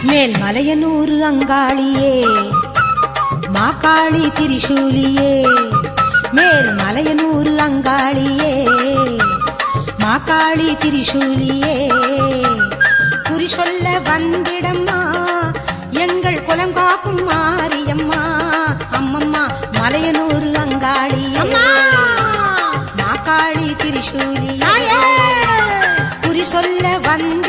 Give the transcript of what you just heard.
மேல் மலையனூர் அங்காளியே மாகாளி திரிசூலியே மேல் மலையனூர் அங்காளியே மாகாளி திரிசூலியே குறி சொல்ல வந்திடம்மா எங்கள் குலம் காக்கும் மாரியம்மா அம்மம்மா மலையனூர் அங்காளியே மாகாளி திரிசூலியே குறி சொல்ல வந்த